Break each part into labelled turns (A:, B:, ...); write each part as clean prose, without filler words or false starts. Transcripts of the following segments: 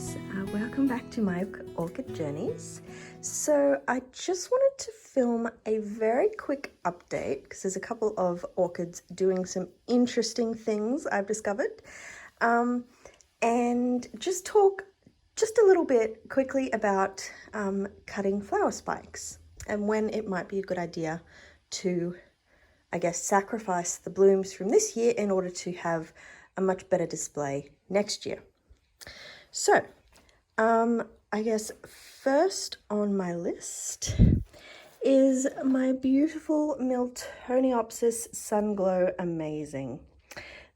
A: guys, welcome back to my orchid journeys. So I just wanted to film a very quick update because there's a couple of orchids doing some interesting things I've discovered, and just talk just a little bit quickly about cutting flower spikes and when it might be a good idea to, I guess, sacrifice the blooms from this year in order to have a much better display next year. So, I guess first on my list is my beautiful Miltoniopsis Sunglow Amazing.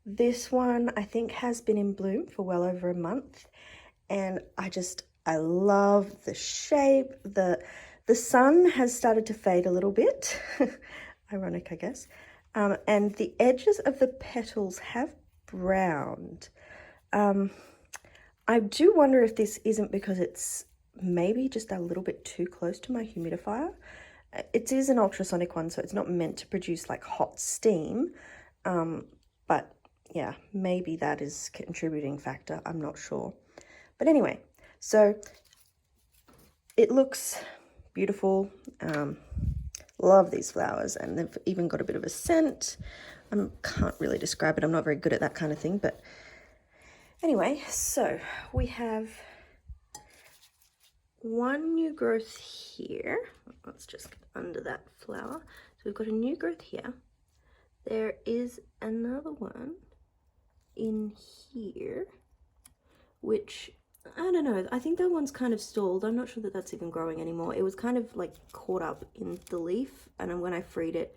A: This one I think has been in bloom for well over a month, and I love the shape. The sun has started to fade a little bit, ironic I guess, and the edges of the petals have browned. I do wonder if this isn't because it's maybe just a little bit too close to my humidifier. It is an ultrasonic one, so it's not meant to produce like hot steam, but yeah, maybe that is a contributing factor, I'm not sure. But anyway, so it looks beautiful. Love these flowers, and they've even got a bit of a scent. I can't really describe it, I'm not very good at that kind of thing, but anyway, so we have one new growth here. Let's just get under that flower. So we've got a new growth here. There is another one in here, which, I don't know, I think that one's kind of stalled. I'm not sure that that's even growing anymore. It was kind of like caught up in the leaf, and when I freed it,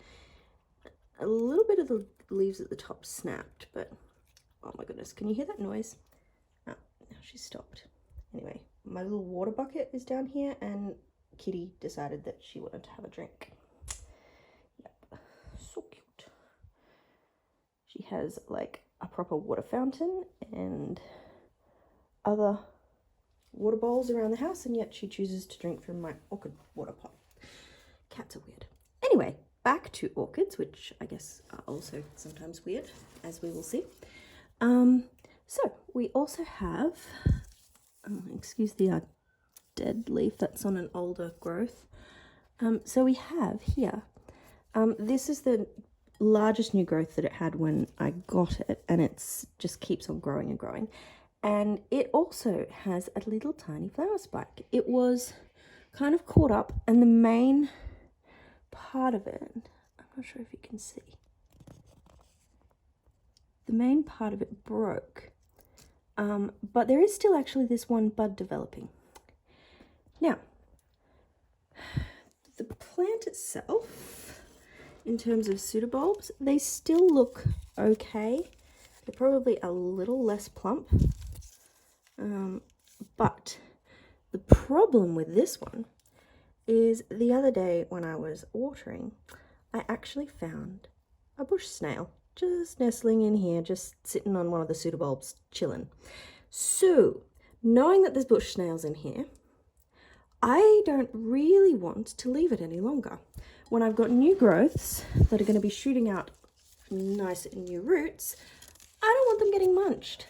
A: a little bit of the leaves at the top snapped, but oh my goodness, can you hear that noise? Oh, now she's stopped. Anyway, my little water bucket is down here, and Kitty decided that she wanted to have a drink. Yep, so cute. She has like a proper water fountain and other water bowls around the house, and yet she chooses to drink from my orchid water pot. Cats are weird. Anyway, back to orchids, which I guess are also sometimes weird, as we will see. So we also have, excuse the dead leaf, that's on an older growth. So we have here, this is the largest new growth that it had when I got it, and it's just keeps on growing and growing. And it also has a little tiny flower spike. It was kind of caught up, and the main part of it, I'm not sure if you can see, the main part of it broke, but there is still actually this one bud developing. Now, the plant itself, in terms of pseudobulbs, they still look okay. They're probably a little less plump, but the problem with this one is the other day when I was watering, I actually found a bush snail just nestling in here, just sitting on one of the pseudobulbs, chilling. So, knowing that there's bush snails in here, I don't really want to leave it any longer. When I've got new growths that are going to be shooting out nice new roots, I don't want them getting munched.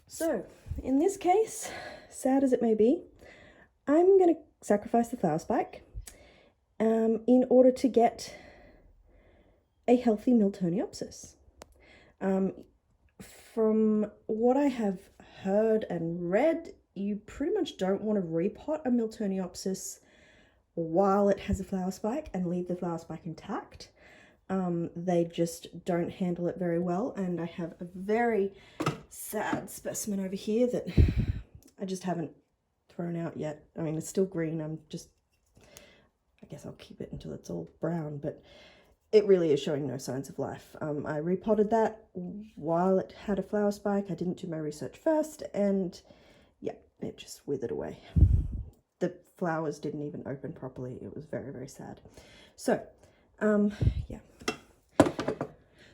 A: So, in this case, sad as it may be, I'm going to sacrifice the flower spike in order to get a healthy Miltoniopsis. From what I have heard and read, you pretty much don't want to repot a Miltoniopsis while it has a flower spike and leave the flower spike intact. They just don't handle it very well, and I have a very sad specimen over here that I just haven't thrown out yet. I mean, it's still green. I guess I'll keep it until it's all brown, but it really is showing no signs of life. I repotted that while it had a flower spike. I didn't do my research first, and yeah, it just withered away. The flowers didn't even open properly. It was very, very sad. So, yeah.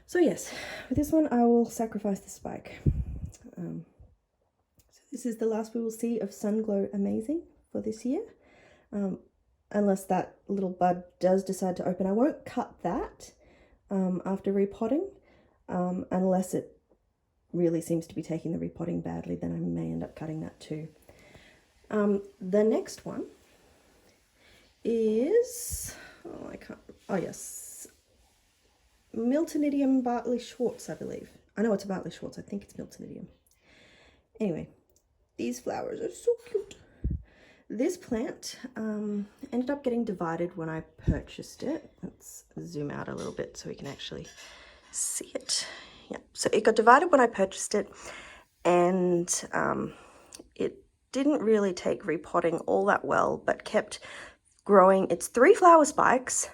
A: So yes, with this one, I will sacrifice the spike. So this is the last we will see of Sunglow Amazing for this year. Unless that little bud does decide to open. I won't cut that after repotting, unless it really seems to be taking the repotting badly, then I may end up cutting that too. The next one is, yes, Miltonidium Bartley Schwartz, I believe. I know it's a Bartley Schwartz, I think it's Miltonidium. Anyway, these flowers are so cute. This plant ended up getting divided when I purchased it. Let's zoom out a little bit so we can actually see it. Yeah, so it got divided when I purchased it, and it didn't really take repotting all that well, but kept growing its 3 flower spikes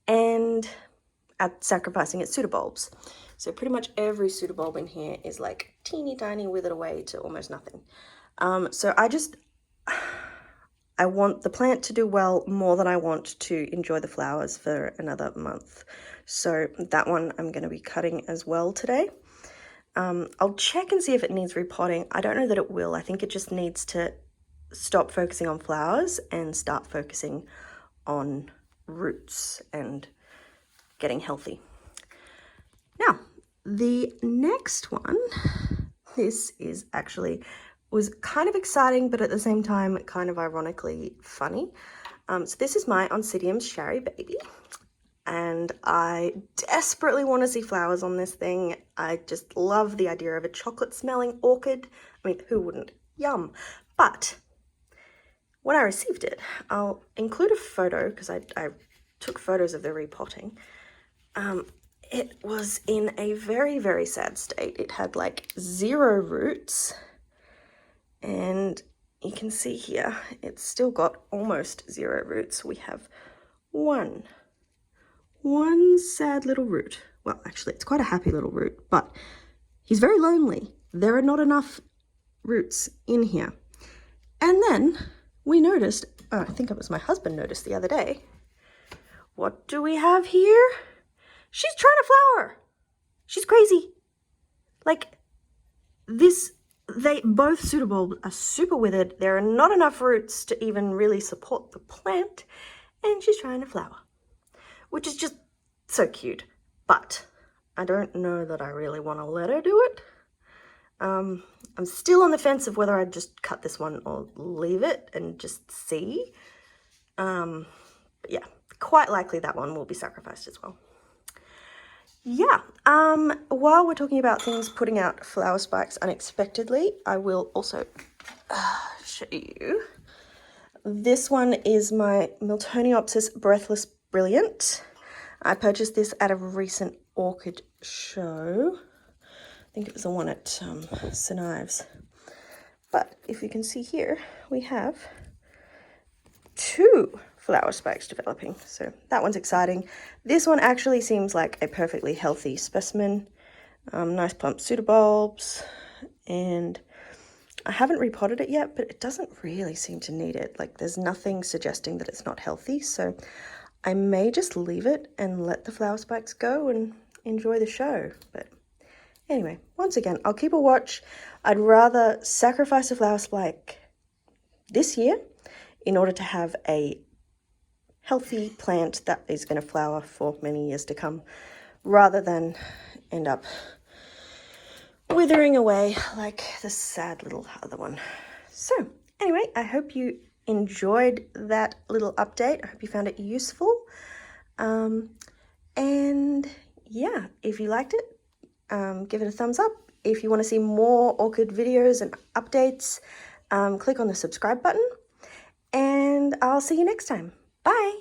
A: and sacrificing its pseudobulbs. So pretty much every pseudobulb in here is like teeny tiny, withered away to almost nothing. So I want the plant to do well more than I want to enjoy the flowers for another month. So that one I'm going to be cutting as well today. I'll check and see if it needs repotting. I don't know that it will. I think it just needs to stop focusing on flowers and start focusing on roots and getting healthy. Now, the next one, this is actually, was kind of exciting, but at the same time, kind of ironically funny. So this is my Oncidium's Shari Baby, and I desperately want to see flowers on this thing. I just love the idea of a chocolate smelling orchid. I mean, who wouldn't? Yum. But when I received it, I'll include a photo because I took photos of the repotting. It was in a very, very sad state. It had like 0 roots, and you can see here, it's still got almost 0 roots. We have one sad little root. Well, actually, it's quite a happy little root, but he's very lonely. There are not enough roots in here. And then we noticed, I think it was my husband noticed the other day, what do we have here? She's trying to flower. She's crazy. Like this, both pseudobulbs are super withered. There are not enough roots to even really support the plant, and she's trying to flower, which is just so cute. But I don't know that I really want to let her do it. I'm still on the fence of whether I'd just cut this one or leave it and just see. But yeah, quite likely that one will be sacrificed as well. Yeah, while we're talking about things putting out flower spikes unexpectedly, I will also show you. This one is my Miltoniopsis Breathless Brilliant. I purchased this at a recent orchid show. I think it was the one at St. Ives. But if you can see here, we have 2 flower spikes developing, so that one's exciting. This one actually seems like a perfectly healthy specimen. Nice plump pseudobulbs, and I haven't repotted it yet, but it doesn't really seem to need it. Like, there's nothing suggesting that it's not healthy, so I may just leave it and let the flower spikes go and enjoy the show. But anyway, once again, I'll keep a watch. I'd rather sacrifice a flower spike this year in order to have a healthy plant that is going to flower for many years to come, rather than end up withering away like the sad little other one. So anyway, I hope you enjoyed that little update. I hope you found it useful. And yeah, if you liked it, give it a thumbs up. If you want to see more orchid videos and updates, click on the subscribe button, and I'll see you next time. Bye!